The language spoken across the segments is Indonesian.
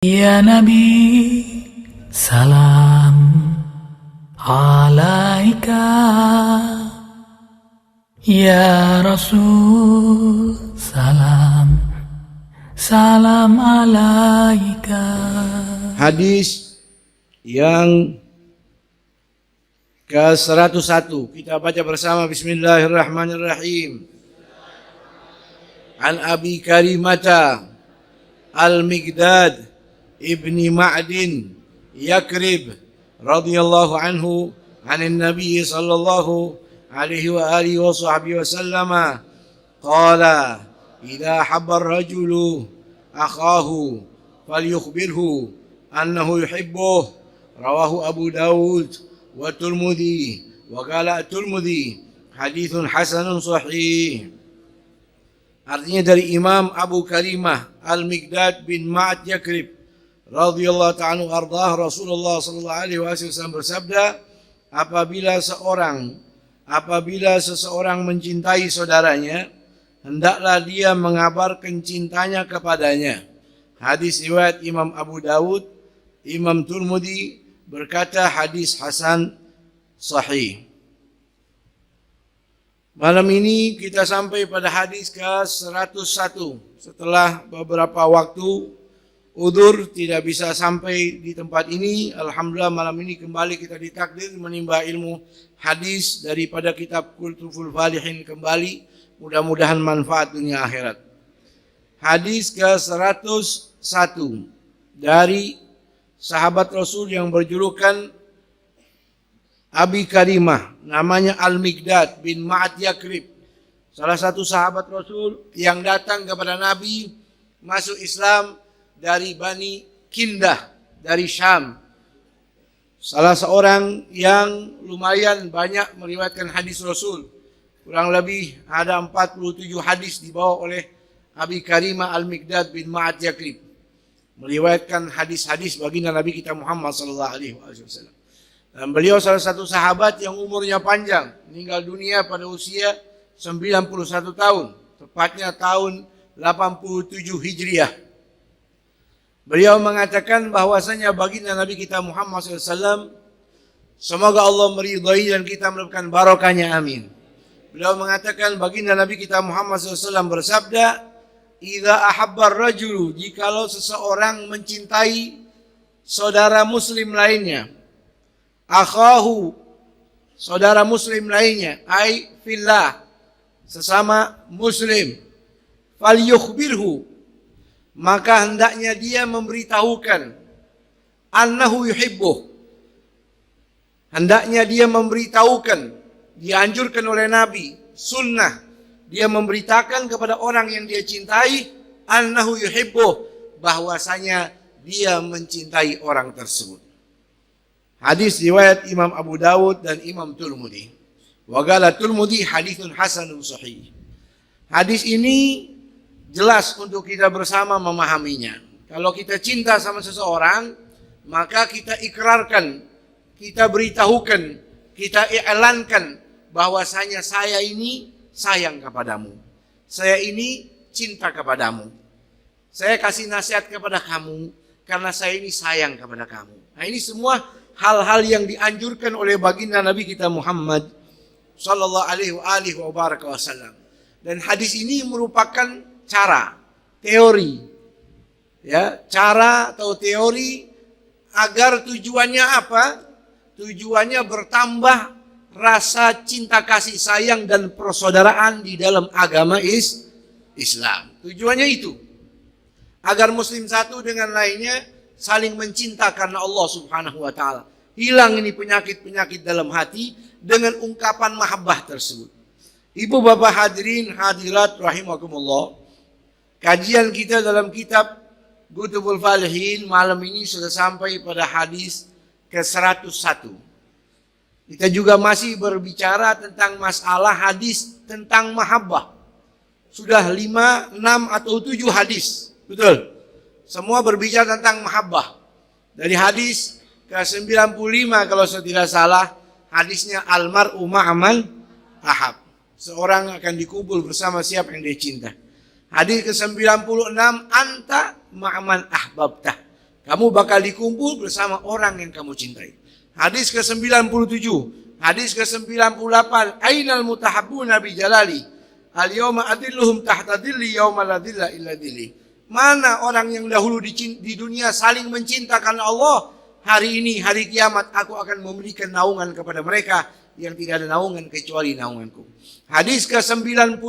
Ya Nabi, salam alaika. Ya Rasul, salam alaika. Hadis yang ke-101 kita baca bersama. Bismillahirrahmanirrahim. An Abi Karimata Al-Miqdad ibni Ma'din Yakrib radhiyallahu anhu anin Nabi sallallahu alaihi wa alihi wa sahbihi wa sallama qala idza habba ar-rajulu akhahu falyukhbirhu annahu yuhibbuhu rawahu Abu Dawud wa Tirmidzi wa qala Tirmidzi haditsun hasanun sahih. Artinya dari Imam Abu Karimah Al-Miqdad bin Ma'ad Yakrib radhiyallahu ta'ala ardah, Rasulullah sallallahu alaihi wasallam bersabda, apabila seseorang mencintai saudaranya, hendaklah dia mengabarkan cintanya kepadanya. Hadis riwayat Imam Abu Dawud, Imam Tirmidzi berkata hadis hasan sahih. Malam ini kita sampai pada hadis ke-101. Setelah beberapa waktu udzur tidak bisa sampai di tempat ini, alhamdulillah malam ini kembali kita ditakdir menimba ilmu hadis daripada kitab Qultuful Falihin kembali. Mudah-mudahan manfaat dunia akhirat. Hadis ke-101 dari sahabat Rasul yang berjulukan Abi Karimah, namanya Al-Miqdad bin Ma'ad Yakrib, salah satu sahabat Rasul yang datang kepada Nabi masuk Islam dari Bani Kindah, dari Syam. Salah seorang yang lumayan banyak meriwayatkan hadis Rasul. Kurang lebih ada 47 hadis dibawa oleh Abi Karimah Al-Miqdad bin Ma'ad Yakrib, meriwayatkan hadis-hadis baginda Nabi kita Muhammad sallallahu alaihi wasallam. Dan beliau salah satu sahabat yang umurnya panjang, meninggal dunia pada usia 91 tahun, tepatnya tahun 87 Hijriah. Beliau mengatakan bahwasanya baginda Nabi kita Muhammad SAW, semoga Allah meridhai dan kita mendapatkan barokahnya, amin. Beliau mengatakan baginda Nabi kita Muhammad SAW bersabda, idza ahabbar rajulu, jikalau seseorang mencintai saudara muslim lainnya, akhahu, saudara muslim lainnya, ai fillah, sesama muslim, falyukhbirhu, maka hendaknya dia memberitahukan, annahu yuhibbuh, hendaknya dia memberitahukan, dianjurkan oleh Nabi, sunnah, dia memberitakan kepada orang yang dia cintai, annahu yuhibbuh, bahwasanya dia mencintai orang tersebut. Hadis riwayat Imam Abu Dawud dan Imam Tirmidzi. Wa qala Tirmidzi haditsun hasanun sahih. Hadis ini jelas untuk kita bersama memahaminya. Kalau kita cinta sama seseorang, maka kita ikrarkan, kita beritahukan, kita i'lankan bahwasanya saya ini sayang kepadamu. Saya ini cinta kepadamu. Saya kasih nasihat kepada kamu karena saya ini sayang kepada kamu. Nah, ini semua hal-hal yang dianjurkan oleh baginda Nabi kita Muhammad sallallahu alaihi wasallam. Dan hadis ini merupakan cara, teori, ya, cara atau teori agar tujuannya apa? Tujuannya bertambah rasa cinta kasih sayang dan persaudaraan di dalam agama Islam. Tujuannya itu agar muslim satu dengan lainnya saling mencinta karena Allah Subhanahu wa ta'ala. Hilang ini penyakit-penyakit dalam hati dengan ungkapan mahabbah tersebut. Ibu bapak hadirin hadirat rahimakumullah, kajian kita dalam kitab Qultuful Falihin malam ini sudah sampai pada hadis ke-101. Kita juga masih berbicara tentang masalah hadis tentang mahabbah. Sudah 5, 6 atau 7 hadis. Betul? Semua berbicara tentang mahabbah. Dari hadis ke-95 kalau saya tidak salah, hadisnya almar'u ma'aman ahab. Seorang akan dikubur bersama siapa yang dia cinta. Hadis ke-96, anta ma'aman ahbabtah. Kamu bakal dikumpul bersama orang yang kamu cintai. Hadis ke-97, hadis ke-98, ainal mutahabbuna bi jalali al-yawma adilluhum tahta dhilli yawma la dhilla illa dhilli. Mana orang yang dahulu di dunia saling mencinta karena Allah, hari ini hari kiamat aku akan memberikan naungan kepada mereka yang tidak ada naungan kecuali naunganku. Hadis ke-99,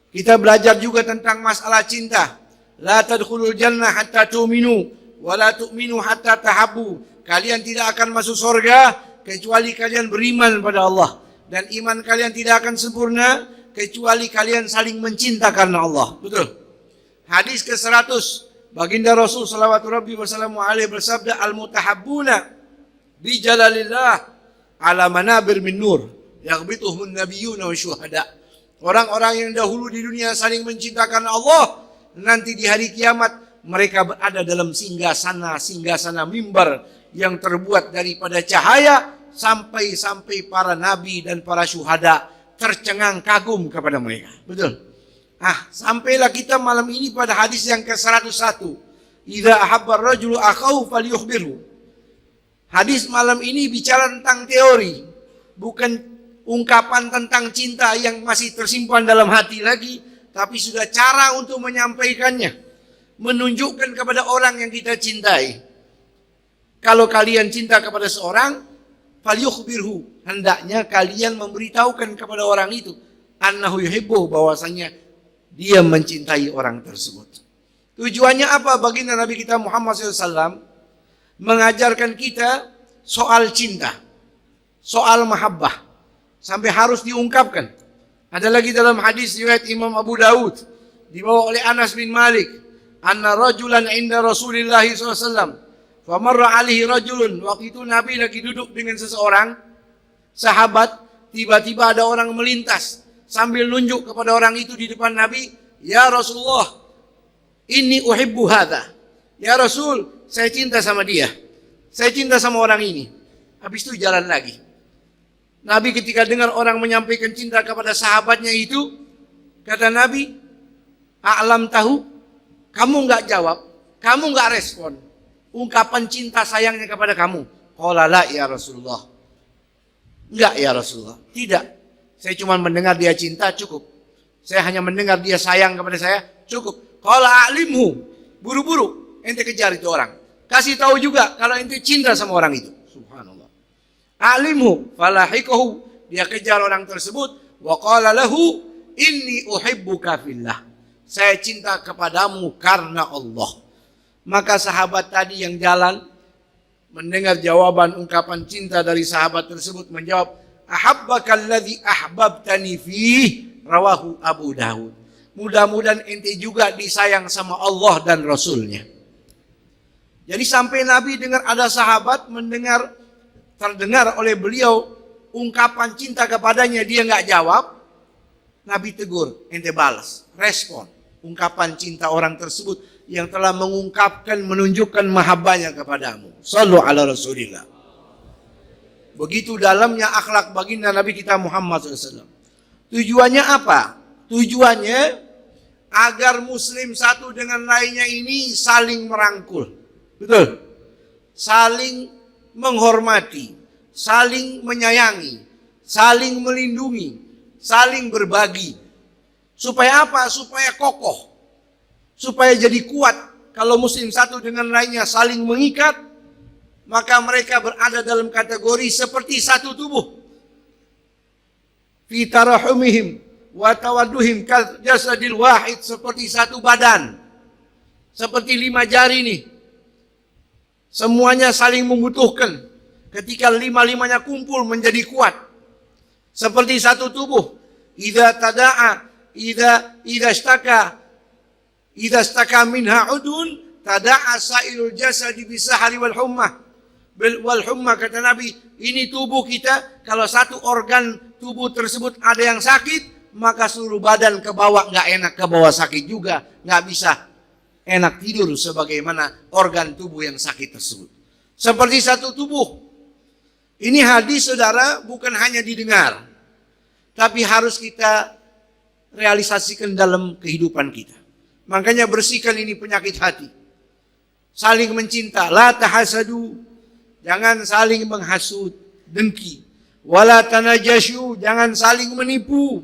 kita belajar juga tentang masalah cinta. La tadkhulul jannah hatta tu'minu wa la tu'minu hatta tahabbu. Kalian tidak akan masuk surga kecuali kalian beriman pada Allah, dan iman kalian tidak akan sempurna kecuali kalian saling mencinta karena Allah. Betul. Hadis ke-100, baginda Rasul sallallahu alaihi wasallam bersabda, al-mutahabbuna bi jalalillah ala manabir min nur yaghbituhum nabiyyuna wa syuhada. Orang-orang yang dahulu di dunia saling mencintakan Allah, nanti di hari kiamat mereka berada dalam singgasana mimbar yang terbuat daripada cahaya, sampai para nabi dan para syuhada tercengang kagum kepada mereka. Betul. Sampailah kita malam ini pada hadis yang ke-101. Idza ahabba ar-rajulu akhahu falyukhbirhu. Hadis malam ini bicara tentang teori, bukan ungkapan tentang cinta yang masih tersimpan dalam hati lagi, tapi sudah cara untuk menyampaikannya, menunjukkan kepada orang yang kita cintai. Kalau kalian cinta kepada seorang, falyukhbirhu, hendaknya kalian memberitahukan kepada orang itu, annahu yuhibbu, bahwasanya dia mencintai orang tersebut. Tujuannya apa? Baginda Nabi kita Muhammad SAW mengajarkan kita soal cinta, soal mahabbah, sampai harus diungkapkan. Ada lagi dalam hadis riwayat Imam Abu Dawud, dibawa oleh Anas bin Malik, anna rajulan inda Rasulillah SAW, famarra alaihi rajulun. Waktu itu Nabi lagi duduk dengan seseorang sahabat, tiba-tiba ada orang melintas sambil nunjuk kepada orang itu di depan Nabi, ya Rasulullah, inni uhibbu hadha. Ya Rasul, saya cinta sama dia, saya cinta sama orang ini. Habis itu jalan lagi. Nabi ketika dengar orang menyampaikan cinta kepada sahabatnya itu, kata Nabi, a'lam tahu, kamu nggak jawab, kamu nggak respon ungkapan cinta sayangnya kepada kamu. Qala la ya Rasulullah. Enggak ya Rasulullah, tidak. Saya cuma mendengar dia cinta, cukup. Saya hanya mendengar dia sayang kepada saya, cukup. Qala a'limhu, buru-buru ente kejar itu orang. Kasih tahu juga kalau ente cinta sama orang itu. Subhanallah. A'limhu falahikahu, dia kejar orang tersebut, wa qala lahu inni uhibbuka fillah. Saya cinta kepadamu karena Allah. Maka sahabat tadi yang jalan mendengar jawaban ungkapan cinta dari sahabat tersebut, menjawab, ahabbaka alladhi ahbabtani fih, rawahu Abu Dawud. Mudah-mudahan ente juga disayang sama Allah dan Rasulnya. Jadi sampai Nabi dengar ada sahabat terdengar oleh beliau ungkapan cinta kepadanya, dia nggak jawab, Nabi tegur, ente balas, respon ungkapan cinta orang tersebut yang telah mengungkapkan, menunjukkan mahabbahnya kepadamu. Sallu ala Rasulillah. Begitu dalamnya akhlak baginda Nabi kita Muhammad SAW. Tujuannya apa? Tujuannya agar muslim satu dengan lainnya ini saling merangkul. Betul? Saling menghormati, saling menyayangi, saling melindungi, saling berbagi. Supaya apa? Supaya kokoh, supaya jadi kuat. Kalau muslim satu dengan lainnya saling mengikat, maka mereka berada dalam kategori seperti satu tubuh. Fi tarahumihim wa tawadduhim kal jasadil wahid, seperti satu badan, seperti 5 jari nih. Semuanya saling membutuhkan. Ketika 5-5-nya kumpul menjadi kuat, seperti satu tubuh. Idza tada'a, idza istaka minha udun, tada'a sairul jasadi bisahari wal hummah. Wal hummah, kata Nabi, ini tubuh kita, kalau satu organ tubuh tersebut ada yang sakit, maka seluruh badan ke bawah nggak enak, ke bawah sakit juga, nggak bisa enak tidur sebagaimana organ tubuh yang sakit tersebut. Seperti satu tubuh. Ini hadis saudara bukan hanya didengar, tapi harus kita realisasikan dalam kehidupan kita. Makanya bersihkan ini penyakit hati. Saling mencinta, la tahasadu, jangan saling menghasut, dengki. Wala tanajasyu, jangan saling menipu.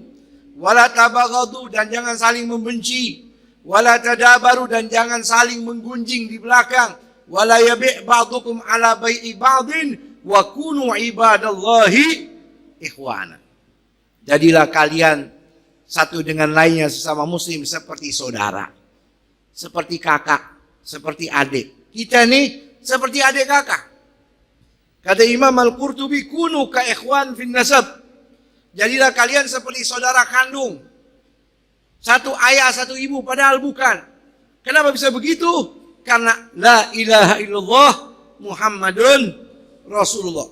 Wala tabaghadu, dan jangan saling membenci. Wala tadabaru, dan jangan saling menggunjing di belakang. Wala yabi' ba'dukum ala bai'i ba'din wa kunu ibadallahi ikhwana. Jadilah kalian satu dengan lainnya sesama muslim seperti saudara, seperti kakak, seperti adik. Kita nih seperti adik kakak. Kata Imam Al-Qurtubi, kunu ka ikhwan fin nasab. Jadilah kalian seperti saudara kandung. Satu ayah, satu ibu, padahal bukan. Kenapa bisa begitu? Karena la ilaha illallah Muhammadun Rasulullah.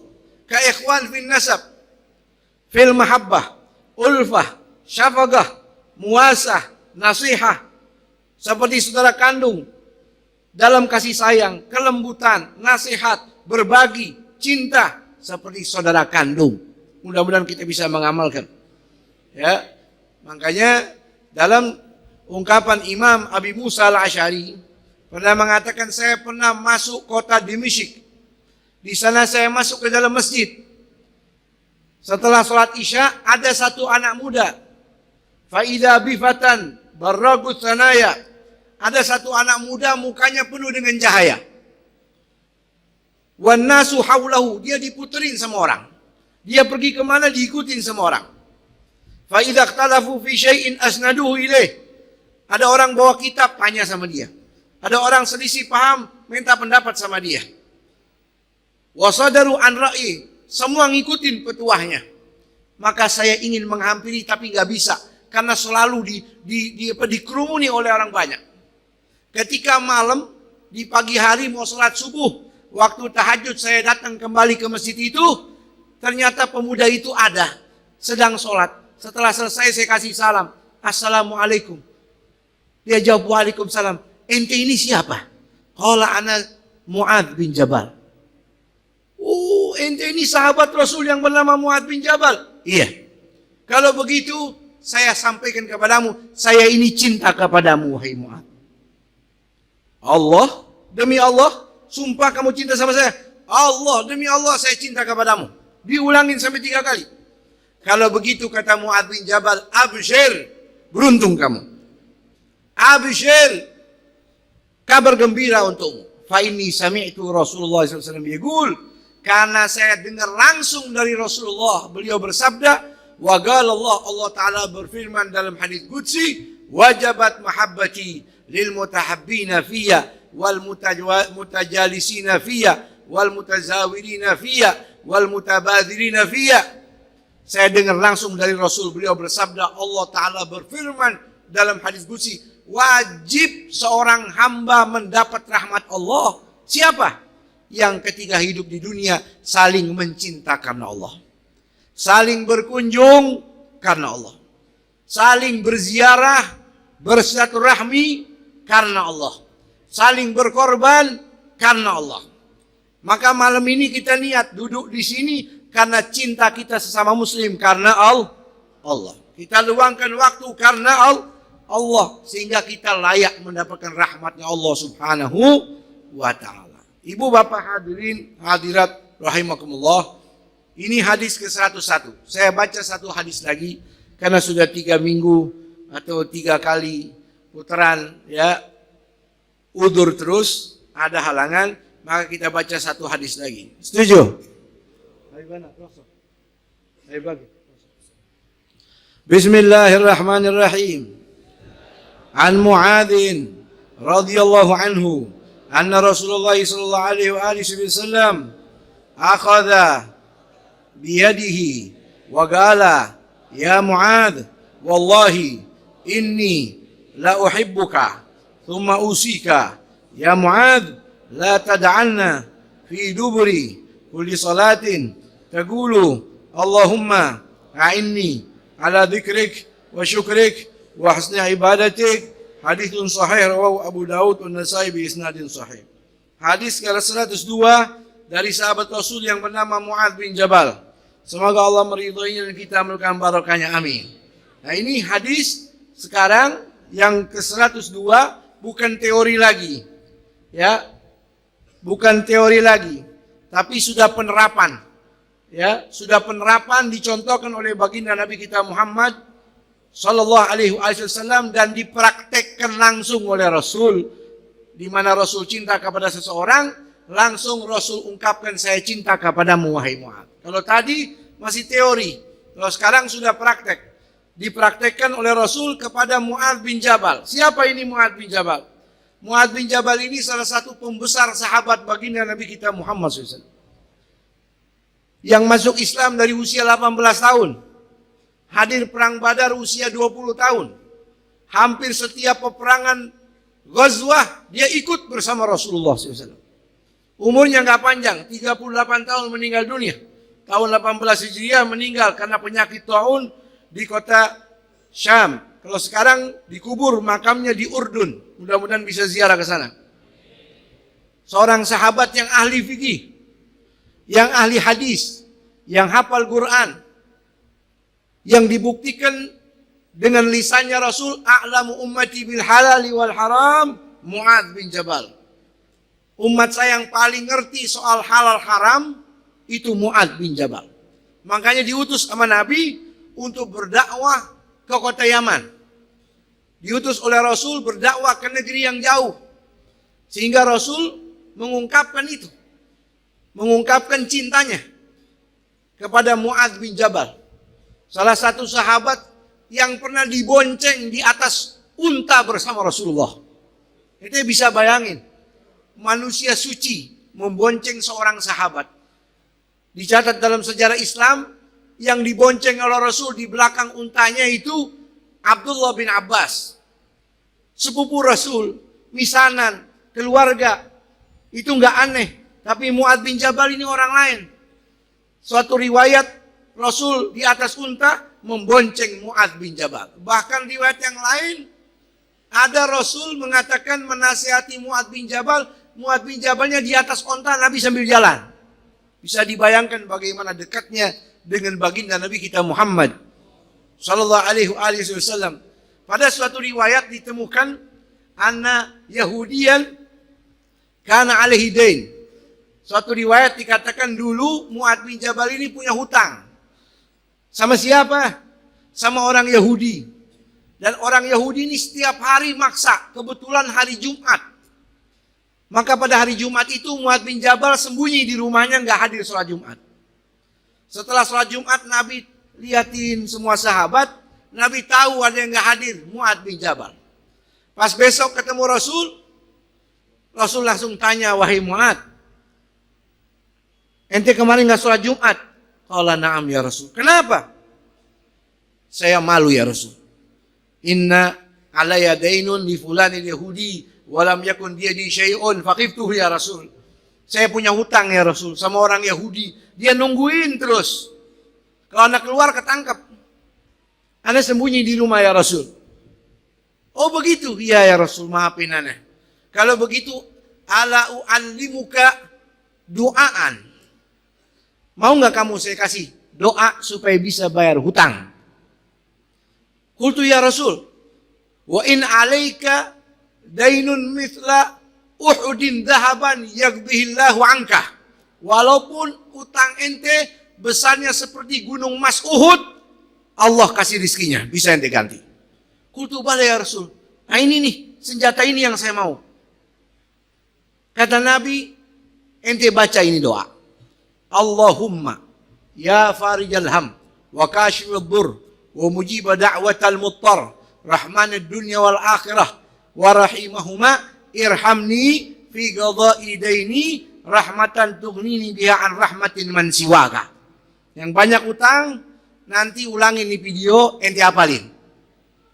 Ka ikhwan fin nasab, fil mahabbah, ulfah, syafaqah, muasah, nasihah. Seperti saudara kandung dalam kasih sayang, kelembutan, nasihat, berbagi, cinta, seperti saudara kandung. Mudah-mudahan kita bisa mengamalkan. Ya, makanya dalam ungkapan Imam Abi Musa Al-Asy'ari pernah mengatakan, saya pernah masuk kota Dimysk. Di sana saya masuk ke dalam masjid. Setelah sholat Isya, ada satu anak muda. Faida bifatan barragut sanaya. Ada satu anak muda mukanya penuh dengan cahaya. Wan nasu haulahu, dia diputerin sama orang. Dia pergi kemana diikutin sama orang. Fa idza ikhtalafu fi syai'in asnaduhu ilaih. Ada orang bawa kitab, tanya sama dia. Ada orang selisih paham, minta pendapat sama dia. Wa sadaru an ra'i, semua ngikutin petuahnya. Maka saya ingin menghampiri tapi nggak bisa karena selalu dikerumuni oleh orang banyak. Ketika malam di pagi hari mau sholat subuh, waktu tahajud saya datang kembali ke masjid itu, ternyata pemuda itu ada sedang sholat. Setelah selesai saya kasih salam, assalamualaikum. Dia jawab waalaikumsalam. Ente ini siapa? Qala ana Mu'adz bin Jabal. Oh, ente ini sahabat Rasul yang bernama Mu'adz bin Jabal. Iya. Kalau begitu saya sampaikan kepadamu, saya ini cinta kepadamu wahai Mu'adz. Allah, demi Allah, sumpah kamu cinta sama saya. Allah, demi Allah saya cinta kepadamu. Diulangin sampai 3 kali. Kalau begitu kata Mu'adz bin Jabal, absyir, beruntung kamu. Absyir, kabar gembira untukmu. Fa inni sami'tu Rasulullah SAW yaqul, karena saya dengar langsung dari Rasulullah, beliau bersabda, wa qala Allah Ta'ala berfirman dalam hadis qudsi, wajabat mahabbati lil mutahabbina fiyya wal mutajalisina fiyya wal mutazawirina fiyya wal mutabadzirina fiyya. Saya dengar langsung dari Rasul, beliau bersabda, Allah Ta'ala berfirman dalam hadis qudsi, wajib seorang hamba mendapat rahmat Allah. Siapa? Yang ketika hidup di dunia saling mencinta karena Allah, saling berkunjung karena Allah, saling berziarah, bersilaturahmi karena Allah, saling berkorban karena Allah. Maka malam ini kita niat duduk di sini karena cinta kita sesama muslim karena Allah. Kita luangkan waktu karena Allah sehingga kita layak mendapatkan rahmatnya Allah Subhanahu wa Ta'ala. Ibu bapak hadirin hadirat rahimakumullah, ini hadis ke-101. Saya baca satu hadis lagi karena sudah 3 minggu atau 3 kali putaran ya, udur terus, ada halangan, maka kita baca satu hadis lagi. Setuju? Bismillahirrahmanirrahim. An Mu'adzin radhiyallahu anhu anna Rasulullah sallallahu alaihi wasallam akhadha biyadihi wa qala ya Mu'adz wallahi inni la uhibbuka thumma usika ya Mu'adz la tad'anna fi duburi kulli salatin taqulu Allahumma a'inni ala dhikrik wa syukrik wa husni ibadatik. Hadithun sahih rawahu Abu Daud dan Nasai bi isnadin sahih. Hadis ke-102 dari sahabat Rasul yang bernama Mu'adz bin Jabal. Semoga Allah meridhoinya dan kita amalkan barakahnya, amin. Nah, ini hadis sekarang yang ke-102 bukan teori lagi. Ya. Bukan teori lagi, tapi sudah penerapan. Ya, sudah penerapan dicontohkan oleh baginda Nabi kita Muhammad sallallahu alaihi wasallam dan dipraktekkan langsung oleh Rasul. Di mana Rasul cinta kepada seseorang, langsung Rasul ungkapkan saya cinta kepadamu wahai Mu'adz. Kalau tadi masih teori, kalau sekarang sudah praktek. Dipraktekkan oleh Rasul kepada Mu'adz bin Jabal. Siapa ini Mu'adz bin Jabal? Mu'adz bin Jabal ini salah satu pembesar sahabat baginda Nabi kita Muhammad SAW. Yang masuk Islam dari usia 18 tahun. Hadir perang Badar usia 20 tahun. Hampir setiap peperangan Ghazwah dia ikut bersama Rasulullah SAW. Umurnya nggak panjang, 38 tahun meninggal dunia. Tahun 18 Hijriah meninggal karena penyakit taun di kota Syam. Kalau sekarang dikubur makamnya di Urdun. Mudah-mudahan bisa ziarah ke sana. Seorang sahabat yang ahli fikih, yang ahli hadis, yang hafal Quran, yang dibuktikan dengan lisannya Rasul, a'lamu ummati bil halali wal haram, Mu'adz bin Jabal. Umat saya yang paling ngerti soal halal haram itu Mu'adz bin Jabal. Makanya diutus sama Nabi untuk berdakwah ke kota Yaman. Diutus oleh Rasul berdakwah ke negeri yang jauh. Sehingga Rasul mengungkapkan itu. Mengungkapkan cintanya kepada Mu'adz bin Jabal. Salah satu sahabat yang pernah dibonceng di atas unta bersama Rasulullah. Itu bisa bayangin. Manusia suci membonceng seorang sahabat. Dicatat dalam sejarah Islam, yang dibonceng oleh Rasul di belakang untanya itu Abdullah bin Abbas. Sepupu Rasul, misanan, keluarga. Itu nggak aneh. Tapi Mu'adz bin Jabal ini orang lain. Suatu riwayat Rasul di atas unta membonceng Mu'adz bin Jabal. Bahkan riwayat yang lain ada Rasul mengatakan menasihati Mu'adz bin Jabal. Mu'adz bin Jabalnya di atas unta, Nabi sambil jalan. Bisa dibayangkan bagaimana dekatnya dengan baginda Nabi kita Muhammad sallallahu alaihi wasallam. Pada suatu riwayat ditemukan anna Yahudiyan kana alaihi dain. Suatu riwayat dikatakan dulu Mu'adz bin Jabal ini punya hutang. Sama siapa? Sama orang Yahudi. Dan orang Yahudi ini setiap hari maksa, kebetulan hari Jumat. Maka pada hari Jumat itu Mu'adz bin Jabal sembunyi di rumahnya, nggak hadir sholat Jumat. Setelah sholat Jumat Nabi liatin semua sahabat, Nabi tahu ada yang nggak hadir, Mu'adz bin Jabal. Pas besok ketemu Rasul, Rasul langsung tanya, wahai Mu'adz, ente kemarin nggak sholat Jumat? Qala na'am ya Rasul. Kenapa? Saya malu ya Rasul. Inna alaya dainun li fulanil yahudi walam yakun dia di syai'un faqiftuhu ya Rasul. Saya punya hutang ya Rasul sama orang Yahudi. Dia nungguin terus. Kalau anak keluar ketangkap. Ana sembunyi di rumah ya Rasul. Oh begitu? Iya ya Rasul, maafin ana. Kalau begitu, ala u'allimuka doaan. Mau nggak kamu saya kasih doa supaya bisa bayar hutang? Qultu ya Rasul, wa in alaika dainun mithla Uhudin dhahaban yaghdihillahu anka. Walaupun utang ente besarnya seperti gunung emas Uhud, Allah kasih rizkinya, bisa ente ganti. Qultu bala ya Rasul. Nah ini nih, senjata ini yang saya mau. Kata Nabi, ente baca ini doa. Allahumma ya farijal ham wa kashifal dhur wa mujiba da'watal muttar rahmanid dunya wal akhirah wa rahimahuma irhamni fi qada'i daini rahmatan tughnini biha an rahmatin man siwaka. Yang banyak utang nanti ulangin di video, ente hafalin.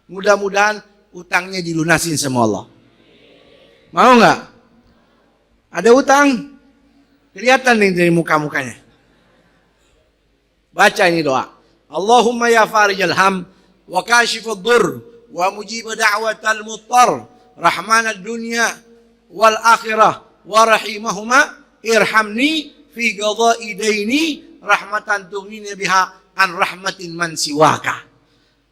Mudah-mudahan utangnya dilunasin sama Allah. Mau nggak? Ada utang? Kelihatan nih dari muka-mukanya. Baca ini doa. Allahumma ya farijal ham wa kashifad dhur wa mujiba da'watal muttar rahmanad dunya wal akhirah wa rahimahuma irhamni fi qada'i daini rahmatan tughnini biha an rahmatin man siwaka.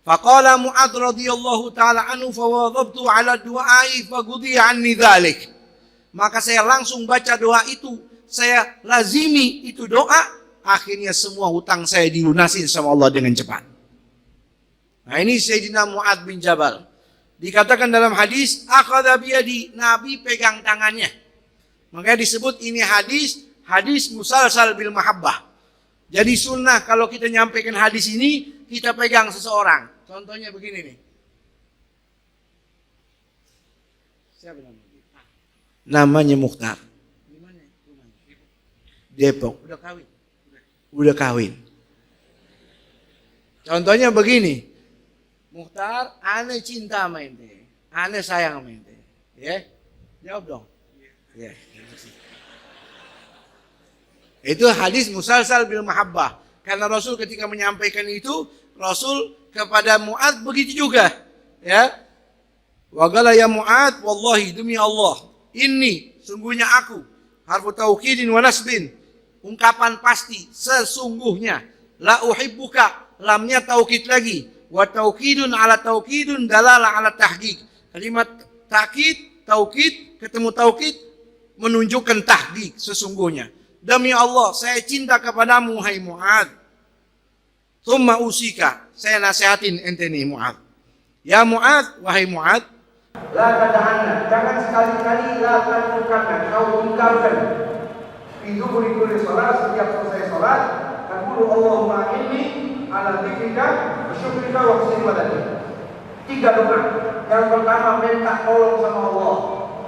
Faqala Mu'adz radhiyallahu taala anhu fawadhabtu ala du'ai fagudi anni dzalik. Maka saya langsung baca doa itu, saya lazimi itu doa, akhirnya semua hutang saya dilunasi sama Allah dengan cepat. Nah, ini Sayyidina Mu'adz bin Jabal. Dikatakan dalam hadis, akhadha biyadi, Nabi pegang tangannya. Makanya disebut ini hadis musalsal bil mahabbah. Jadi sunnah kalau kita nyampaikan hadis ini, kita pegang seseorang. Contohnya begini nih. Siapa namanya? Namanya Mukhtar. Depok. Udah kawin? Udah kawin. Contohnya begini. Mukhtar, ane cinta sama ente. Ane sayang sama ente. Ya? Jawab dong. Ya. Itu hadis musalsal bil mahabbah. Karena Rasul ketika menyampaikan itu, Rasul kepada Mu'adz begitu juga. Ya. Wa qala ya Mu'adz, wallahi demi Allah, ini sungguhnya aku, harfu taukidin wa nasbin, ungkapan pasti, sesungguhnya, la uhibbuka, lamnya taukid lagi, wa taukidun ala taukidun dalala ala tahqiq. Kalimat taukid, taukid ketemu taukid menunjukkan tahqiq, sesungguhnya. Demi Allah, saya cinta kepadamu, hai Mu'adz. Tsumma usika, saya nasihatin ente nih Mu'adz. Ya Mu'adz, wahai Mu'adz, la tada'anna, jangan sekali-kali la tad'ukanna, kau tinggalkan fi duburi kulli salat, setiap selesai salat, taqulu Allahumma inni ala dzikrika wa syukrika wa husni ibadatik. 3 doa. Yang pertama, minta tolong sama Allah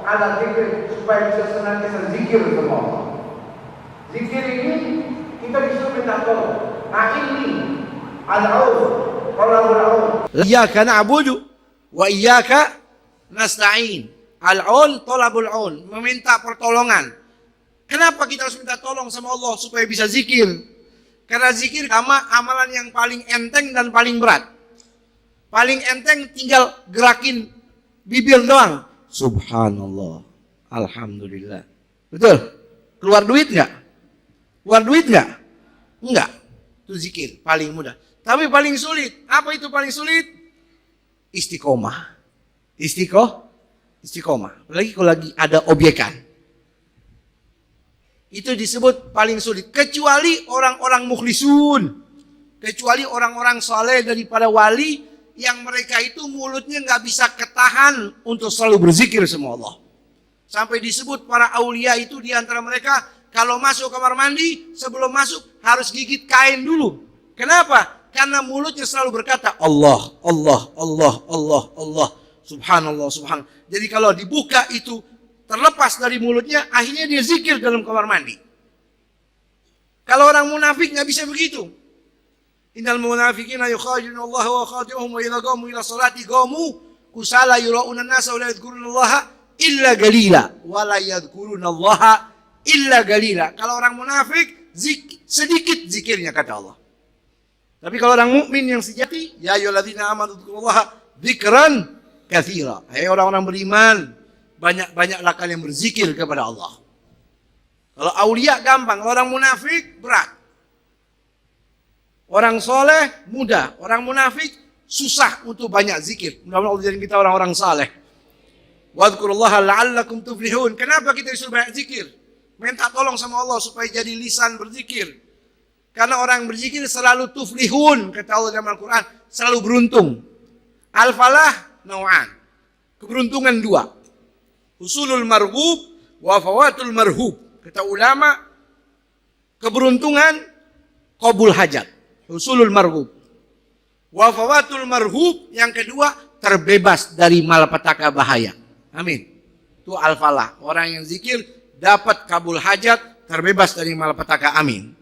ala dzikir, supaya bisa senantiasa zikir sama Allah. Zikir ini kita disuruh minta tolong. Nah ini al-aun, qalbul aun. Iyyaka na'budu wa iyyaka nasta'in. Al-aun talabul aun, meminta pertolongan. Kenapa kita harus minta tolong sama Allah supaya bisa zikir? Karena zikir sama amalan yang paling enteng dan paling berat. Paling enteng tinggal gerakin bibir doang. Subhanallah, alhamdulillah. Betul? Keluar duit enggak? Keluar duit enggak? Enggak. Itu zikir paling mudah. Tapi paling sulit. Apa itu paling sulit? Istiqomah. Istiqomah. Apalagi kalau lagi ada obyekan. Itu disebut paling sulit. Kecuali orang-orang mukhlisun. Kecuali orang-orang saleh daripada wali yang mereka itu mulutnya nggak bisa ketahan untuk selalu berzikir sama Allah. Sampai disebut para aulia itu di antara mereka, kalau masuk kamar mandi, sebelum masuk harus gigit kain dulu. Kenapa? Karena mulutnya selalu berkata Allah, Allah, Allah, Allah, Allah, subhanallah, subhanallah. Jadi kalau dibuka itu terlepas dari mulutnya, akhirnya dia zikir dalam kamar mandi. Kalau orang munafik nggak bisa begitu. Innal munafiqina yukhadi'una Allah wa khadi'uhum wa idza qamu ila sholati qamu kusala yura'una an-nasa wa la yadhkuruna Allah illa qalila wa la yadhkuruna Allah illa galila. Kalau orang munafik sedikit zikirnya kata Allah. Tapi kalau orang mukmin yang sejati, ya ayyuhalladzina amanu dzkurullaha dzikran katsira. Hai orang-orang beriman, banyak-banyaklah kalian berzikir kepada Allah. Kalau aulia gampang, kalau orang munafik berat. Orang soleh mudah, orang munafik susah untuk banyak zikir. Mudah-mudahan Allah jadikan kita orang-orang saleh. Wadhkurullaha la'allakum tuflihun. Kenapa kita disuruh banyak zikir? Minta tolong sama Allah supaya jadi lisan berzikir. Karena orang berzikir selalu tuflihun, kata Allah dalam Al-Quran, selalu beruntung. Al-falah naw'an, keberuntungan 2. Husulul marghub wa fawatul marhub. Kata ulama, keberuntungan qabul hajat. Husulul marghub. Wa fawatul marhub, yang kedua terbebas dari malapetaka bahaya. Amin. Itu al-falah. Orang yang zikir dapat kabul hajat, terbebas dari malapetaka. Amin.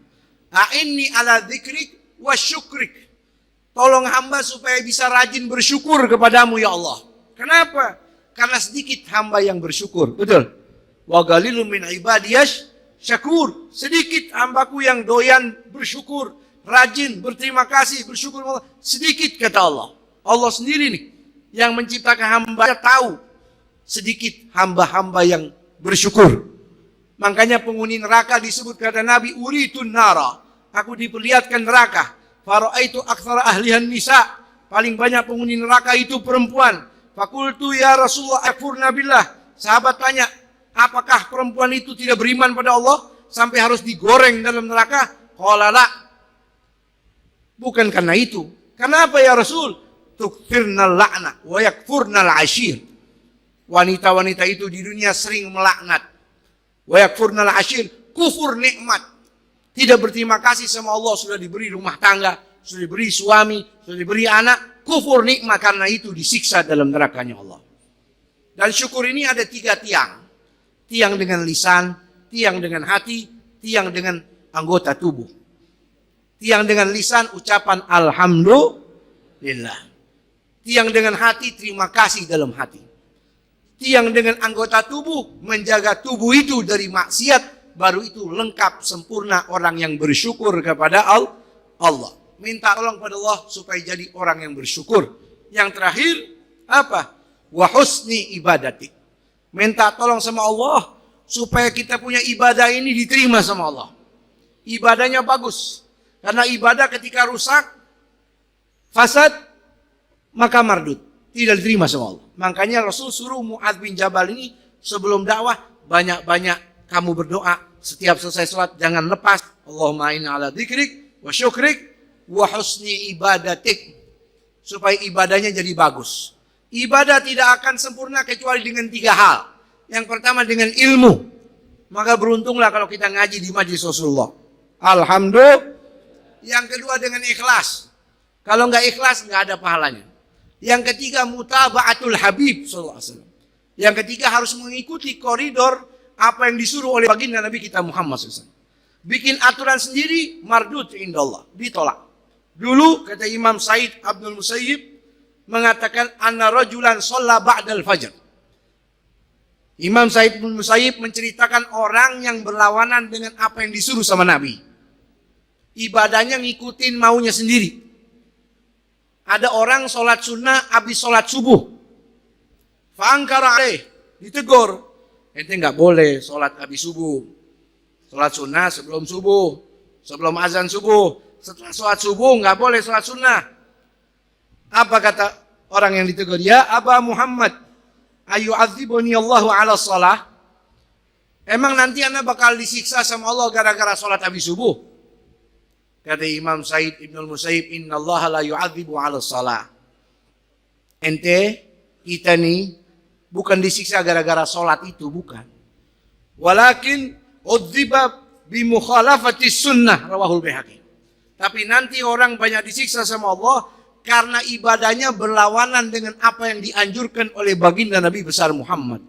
A'inni ala dzikrik wa syukrik. Tolong hamba supaya bisa rajin bersyukur kepadamu ya Allah. Kenapa? Karena sedikit hamba yang bersyukur. Betul. Wa qalilun min ibadiyash syakur. Sedikit hambaku yang doyan bersyukur, rajin berterima kasih, bersyukur Allah. Sedikit kata Allah. Allah sendiri nih yang menciptakan hamba tahu sedikit hamba-hamba yang bersyukur. Makanya penghuni neraka disebut kata Nabi, uritun nara. Aku diperlihatkan neraka. Faraitu aktsara ahlihan nisa. paling banyak penghuni neraka itu perempuan. Fakultu ya Rasulullah akfurna billah. Sahabat tanya, apakah perempuan itu tidak beriman pada Allah sampai harus digoreng dalam neraka? Qala la. Bukan karena itu. Kenapa ya Rasul? Tukfirnal la'na wa yakfurnal ashir. Wanita-wanita itu di dunia sering melaknat. Wa yakfurnal ashir, kufur nikmat. Tidak berterima kasih sama Allah, sudah diberi rumah tangga, sudah diberi suami, sudah diberi anak, kufur nikmat, karena itu disiksa dalam nerakanya Allah. Dan syukur ini ada 3 tiang. Tiang dengan lisan, tiang dengan hati, tiang dengan anggota tubuh. Tiang dengan lisan ucapan alhamdulillah. Tiang dengan hati terima kasih dalam hati. Tiang dengan anggota tubuh menjaga tubuh itu dari maksiat, baru itu lengkap sempurna orang yang bersyukur kepada Allah. Minta tolong pada Allah supaya jadi orang yang bersyukur. Yang terakhir apa? Wa husni ibadati. Minta tolong sama Allah supaya kita punya ibadah ini diterima sama Allah. Ibadahnya bagus. Karena ibadah ketika rusak, fasad, maka mardud. Tidak diterima sama Allah. Makanya Rasul suruh Mu'adz bin Jabal ini sebelum dakwah banyak-banyak kamu berdoa. Setiap selesai sholat jangan lepas. Allahumma inna ala dzikrik wa syukrik wa husni ibadatik. Supaya ibadahnya jadi bagus. Ibadah tidak akan sempurna kecuali dengan 3 hal. Yang pertama dengan ilmu. Maka beruntunglah kalau kita ngaji di majlis Rasulullah. Alhamdulillah. Yang kedua dengan ikhlas. Kalau nggak ikhlas nggak ada pahalanya. Yang ketiga mutaba'atul Habib SAW. Yang ketiga harus mengikuti koridor apa yang disuruh oleh baginda Nabi kita Muhammad SAW. Bikin aturan sendiri mardud indallah, ditolak. Dulu kata Imam Said Abdul Musayyib mengatakan anna rajulan shalla ba'dal fajr. Imam Said bin Musayyib menceritakan orang yang berlawanan dengan apa yang disuruh sama Nabi. Ibadahnya ngikutin maunya sendiri. Ada orang sholat sunnah habis sholat subuh. Fa'angkara alaih, ditegur. Ente nggak boleh sholat habis subuh. Sholat sunnah sebelum subuh, sebelum azan subuh. Setelah sholat subuh nggak boleh sholat sunnah. Apa kata orang yang ditegur? Ya Aba Muhammad, ayu'adzibuni Allahu ala shalah. Emang nanti anda bakal disiksa sama Allah gara-gara sholat habis subuh? Kata Imam Said Ibnul Musayyib, Inna Allah la yu'adzibu ala shalah. Ente, kita nih, bukan disiksa gara-gara sholat itu, bukan. Walakin udziba bimukhalafati sunnah, rawahul Baihaqi. Tapi nanti orang banyak disiksa sama Allah karena ibadahnya berlawanan dengan apa yang dianjurkan oleh baginda Nabi besar Muhammad.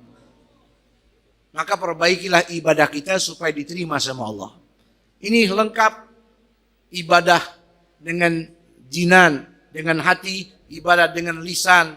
Maka perbaikilah ibadah kita supaya diterima sama Allah. Ini lengkap. Ibadah dengan jinan, dengan hati, ibadah dengan lisan,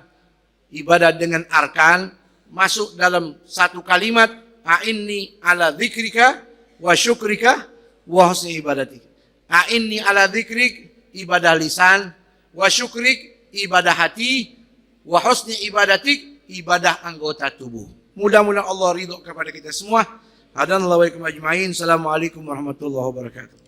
ibadah dengan arkan, masuk dalam satu kalimat, a'inni ala dzikrika wa syukrika wa husni ibadatik. A'inni ala dzikrik, ibadah lisan, wa syukrik, ibadah hati, wa husni ibadatik, ibadah anggota tubuh. Mudah-mudahan Allah ridho kepada kita semua. Hadanallahu wa iyyakum ajmain. Assalamualaikum warahmatullahi wabarakatuh.